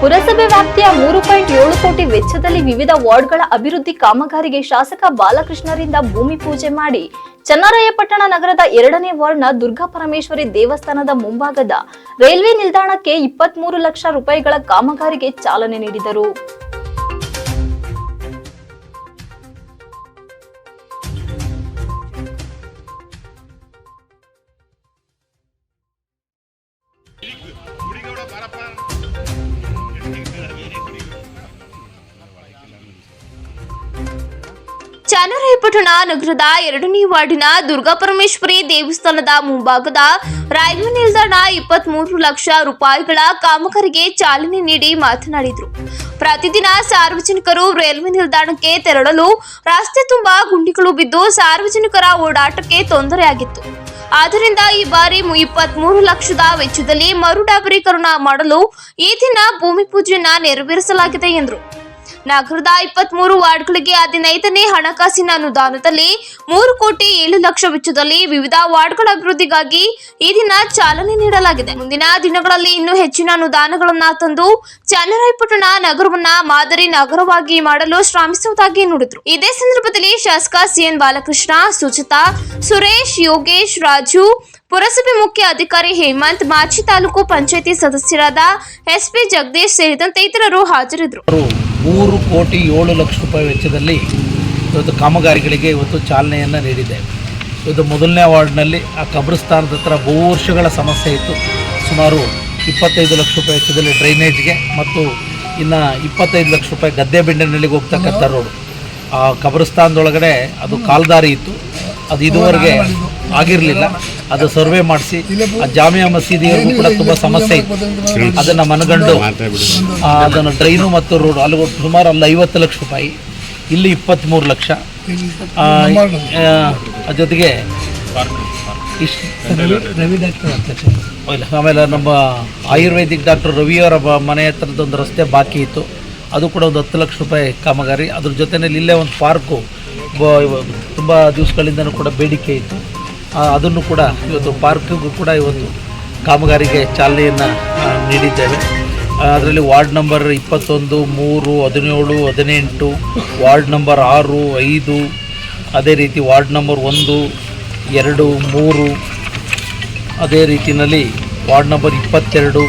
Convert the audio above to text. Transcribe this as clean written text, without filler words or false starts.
ಪುರಸಭೆ ವ್ಯಾಪ್ತಿಯ 3.7 ಕೋಟಿ ವೆಚ್ಚದಲ್ಲಿ ವಿವಿಧ ವಾರ್ಡ್ಗಳ ಅಭಿವೃದ್ಧಿ ಕಾಮಗಾರಿಗೆ ಶಾಸಕ ಬಾಲಕೃಷ್ಣರಿಂದ ಭೂಮಿ ಪೂಜೆ ಮಾಡಿ ಚನ್ನರಾಯಪಟ್ಟಣ ನಗರದ 2ನೇ ವಾರ್ಡ್ನ ದುರ್ಗಾಪರಮೇಶ್ವರಿ ದೇವಸ್ಥಾನದ ಮುಂಭಾಗದ ರೈಲ್ವೆ ನಿಲ್ದಾಣಕ್ಕೆ 23 ಲಕ್ಷ ರೂಪಾಯಿಗಳ ಕಾಮಗಾರಿಗೆ ಚಾಲನೆ ನೀಡಿದರು. ಚನ್ನರಾಯಪಟ್ಟಣ ನಗರದ 2ನೇ ವಾರ್ಡಿನ ದುರ್ಗಾಪರಮೇಶ್ವರಿ ದೇವಸ್ಥಾನದ ಮುಂಭಾಗದ ರೈಲ್ವೆ ನಿಲ್ದಾಣ 23 ಲಕ್ಷ ರೂಪಾಯಿಗಳ ಕಾಮಗಾರಿಗೆ ಚಾಲನೆ ನೀಡಿ ಮಾತನಾಡಿದರು. ಪ್ರತಿದಿನ ಸಾರ್ವಜನಿಕರು ರೈಲ್ವೆ ನಿಲ್ದಾಣಕ್ಕೆ ತೆರಳಲು ರಸ್ತೆ ತುಂಬಾ ಗುಂಡಿಗಳು ಬಿದ್ದು ಸಾರ್ವಜನಿಕರ ಓಡಾಟಕ್ಕೆ ತೊಂದರೆಯಾಗಿತ್ತು. ಆದ್ದರಿಂದ ಈ ಬಾರಿ 23 ಲಕ್ಷದ ವೆಚ್ಚದಲ್ಲಿ ಮರುಡಾಬರೀಕರಣ ಮಾಡಲು ಈ ದಿನ ಭೂಮಿ ಪೂಜೆಯನ್ನ ನೆರವೇರಿಸಲಾಗಿದೆ ಎಂದರು. ನಗರದ 23 ವಾರ್ಡ್ಗಳಿಗೆ 15ನೇ ಹಣಕಾಸಿನ ಅನುದಾನದಲ್ಲಿ 3 ಕೋಟಿ 7 ಲಕ್ಷ ವೆಚ್ಚದಲ್ಲಿ ವಿವಿಧ ವಾರ್ಡ್ಗಳ ಅಭಿವೃದ್ಧಿಗಾಗಿ ಈ ದಿನ ಚಾಲನೆ ನೀಡಲಾಗಿದೆ. ಮುಂದಿನ ದಿನಗಳಲ್ಲಿ ಇನ್ನೂ ಹೆಚ್ಚಿನ ಅನುದಾನಗಳನ್ನು ತಂದು ಚನ್ನರಾಯಪಟ್ಟಣ ನಗರವನ್ನ ಮಾದರಿ ನಗರವಾಗಿ ಮಾಡಲು ಶ್ರಮಿಸುವುದಾಗಿ ನುಡಿದರು. ಇದೇ ಸಂದರ್ಭದಲ್ಲಿ ಶಾಸಕ ಸಿಎನ್ ಬಾಲಕೃಷ್ಣ, ಸುಚಿತಾ, ಸುರೇಶ್, ಯೋಗೇಶ್, ರಾಜು, ಪುರಸಭೆ ಮುಖ್ಯ ಅಧಿಕಾರಿ ಹೇಮಂತ್, ಮಾಜಿ ತಾಲೂಕು ಪಂಚಾಯಿತಿ ಸದಸ್ಯರಾದ ಎಸ್ಪಿ ಜಗದೀಶ್ ಸೇರಿದಂತೆ ಇತರರು ಹಾಜರಿದ್ದರು. 3 ಕೋಟಿ 7 ಲಕ್ಷ ರೂಪಾಯಿ ವೆಚ್ಚದಲ್ಲಿ ಇವತ್ತು ಕಾಮಗಾರಿಗಳಿಗೆ ಇವತ್ತು ಚಾಲನೆಯನ್ನು ನೀಡಿದೆ. ಇವತ್ತು 1ನೇ ವಾರ್ಡ್ನಲ್ಲಿ ಆ ಕಬ್ರಸ್ಥಾನದ ಹತ್ರ ಬಹು ವರ್ಷಗಳ ಸಮಸ್ಯೆ ಇತ್ತು. ಸುಮಾರು 25 ಲಕ್ಷ ರೂಪಾಯಿ ವೆಚ್ಚದಲ್ಲಿ ಡ್ರೈನೇಜ್ಗೆ ಮತ್ತು ಇನ್ನು 25 ಲಕ್ಷ ರೂಪಾಯಿ ಗದ್ದೆ ಬೆಂಡನಹಳ್ಳಿಗೆ ಹೋಗ್ತಕ್ಕಂಥ ರೋಡು. ಆ ಕಬ್ರಸ್ಥಾನದೊಳಗಡೆ ಅದು ಕಾಲ್ದಾರಿ ಇತ್ತು, ಅದು ಇದುವರೆಗೆ ಆಗಿರಲಿಲ್ಲ. ಅದು ಸರ್ವೆ ಮಾಡಿಸಿ ಆ ಜಾಮಿಯಾ ಮಸೀದಿಯವರೆಗೂ ಕೂಡ ತುಂಬ ಸಮಸ್ಯೆ ಇತ್ತು. ಅದನ್ನು ಮನಗಂಡು ಅದನ್ನು ಡ್ರೈನು ಮತ್ತು ರೋಡು ಅಲ್ಲಿ ಸುಮಾರು ಅಲ್ಲಿ 50 ಲಕ್ಷ ರೂಪಾಯಿ, ಇಲ್ಲಿ 23 ಲಕ್ಷ, ಜೊತೆಗೆ ರವಿ ಡಾಕ್ಟರ್ ಆಮೇಲೆ ನಮ್ಮ ಆಯುರ್ವೇದಿಕ್ ಡಾಕ್ಟರ್ ರವಿಯವರ ಮನೆ ಹತ್ರದೊಂದು ರಸ್ತೆ ಬಾಕಿ ಇತ್ತು, ಅದು ಕೂಡ ಒಂದು 10 ಲಕ್ಷ ರೂಪಾಯಿ ಕಾಮಗಾರಿ. ಅದ್ರ ಜೊತೆಯಲ್ಲಿ ಇಲ್ಲೇ ಒಂದು ಪಾರ್ಕು ತುಂಬ ದಿವಸಗಳಿಂದನೂ ಕೂಡ ಬೇಡಿಕೆ ಇತ್ತು, ಅದನ್ನು ಕೂಡ ಇವತ್ತು ಪಾರ್ಕಿಗೂ ಕೂಡ ಇವತ್ತು ಕಾಮಗಾರಿಗೆ ಚಾಲನೆಯನ್ನು ನೀಡಿದ್ದೇವೆ. ಅದರಲ್ಲಿ ವಾರ್ಡ್ ನಂಬರ್ 21, 3, 17, 18, ವಾರ್ಡ್ ನಂಬರ್ 6, 5, ಅದೇ ರೀತಿ ವಾರ್ಡ್ ನಂಬರ್ 1, 2, 3, ಅದೇ ರೀತಿಯಲ್ಲಿ ವಾರ್ಡ್ ನಂಬರ್ 22